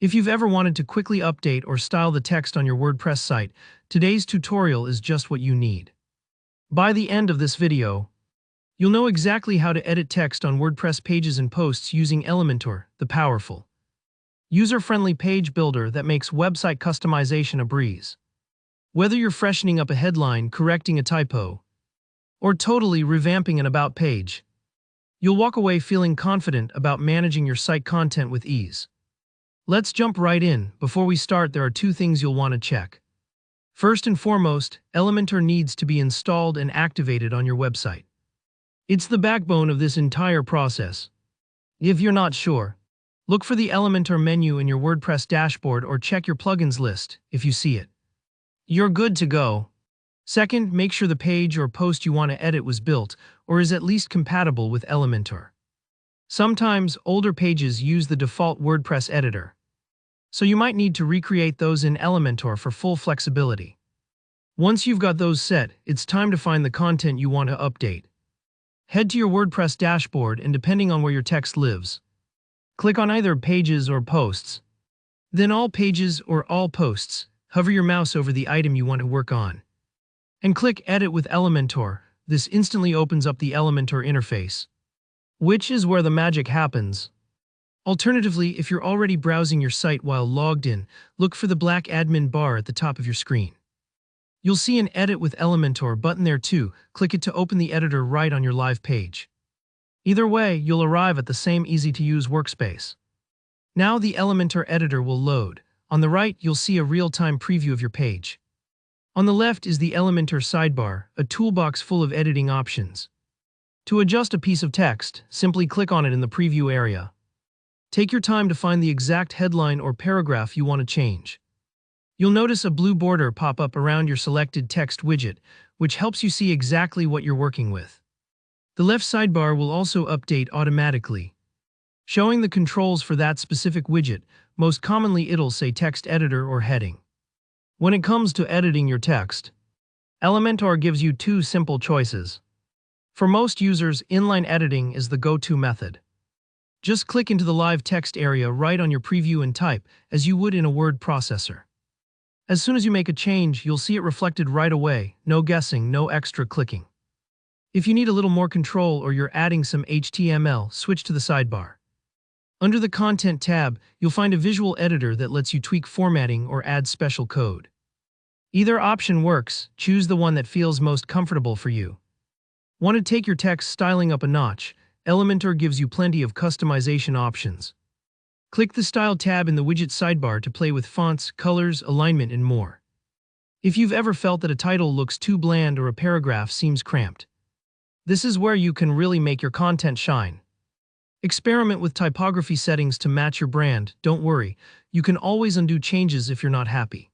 If you've ever wanted to quickly update or style the text on your WordPress site, today's tutorial is just what you need. By the end of this video, you'll know exactly how to edit text on WordPress pages and posts using Elementor, the powerful, user-friendly page builder that makes website customization a breeze. Whether you're freshening up a headline, correcting a typo, or totally revamping an about page, you'll walk away feeling confident about managing your site content with ease. Let's jump right in. Before we start, there are two things you'll want to check. First and foremost, Elementor needs to be installed and activated on your website. It's the backbone of this entire process. If you're not sure, look for the Elementor menu in your WordPress dashboard or check your plugins list if you see it. You're good to go. Second, make sure the page or post you want to edit was built or is at least compatible with Elementor. Sometimes older pages use the default WordPress editor, so you might need to recreate those in Elementor for full flexibility. Once you've got those set, it's time to find the content you want to update. Head to your WordPress dashboard and, depending on where your text lives, click on either Pages or Posts. Then All Pages or All Posts. Hover your mouse over the item you want to work on and click Edit with Elementor. This instantly opens up the Elementor interface, which is where the magic happens. Alternatively, if you're already browsing your site while logged in, look for the black admin bar at the top of your screen. You'll see an Edit with Elementor button there too. Click it to open the editor right on your live page. Either way, you'll arrive at the same easy-to-use workspace. Now the Elementor editor will load. On the right, you'll see a real-time preview of your page. On the left is the Elementor sidebar, a toolbox full of editing options. To adjust a piece of text, simply click on it in the preview area. Take your time to find the exact headline or paragraph you want to change. You'll notice a blue border pop up around your selected text widget, which helps you see exactly what you're working with. The left sidebar will also update automatically, showing the controls for that specific widget. Most commonly, it'll say Text Editor or Heading. When it comes to editing your text, Elementor gives you two simple choices. For most users, inline editing is the go-to method. Just click into the live text area right on your preview and type, as you would in a word processor. As soon as you make a change, you'll see it reflected right away. No guessing, no extra clicking. If you need a little more control or you're adding some HTML, switch to the sidebar. Under the Content tab, you'll find a visual editor that lets you tweak formatting or add special code. Either option works. Choose the one that feels most comfortable for you. Want to take your text styling up a notch? Elementor gives you plenty of customization options. Click the Style tab in the Widgets sidebar to play with fonts, colors, alignment, and more. If you've ever felt that a title looks too bland or a paragraph seems cramped, this is where you can really make your content shine. Experiment with typography settings to match your brand. Don't worry, you can always undo changes if you're not happy.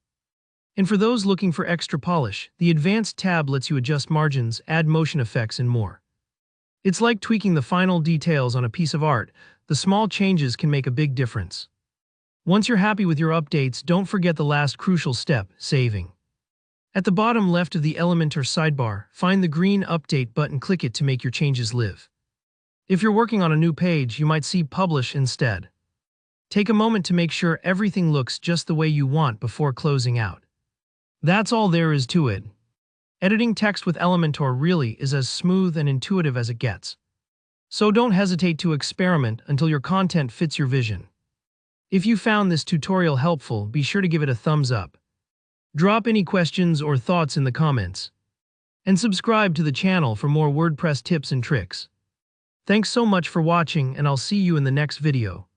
And for those looking for extra polish, the Advanced tab lets you adjust margins, add motion effects, and more. It's like tweaking the final details on a piece of art. The small changes can make a big difference. Once you're happy with your updates, don't forget the last crucial step, saving. At the bottom left of the Elementor sidebar, find the green Update button. Click it to make your changes live. If you're working on a new page, you might see Publish instead. Take a moment to make sure everything looks just the way you want before closing out. That's all there is to it. Editing text with Elementor really is as smooth and intuitive as it gets. So don't hesitate to experiment until your content fits your vision. If you found this tutorial helpful, be sure to give it a thumbs up. Drop any questions or thoughts in the comments. And subscribe to the channel for more WordPress tips and tricks. Thanks so much for watching, and I'll see you in the next video.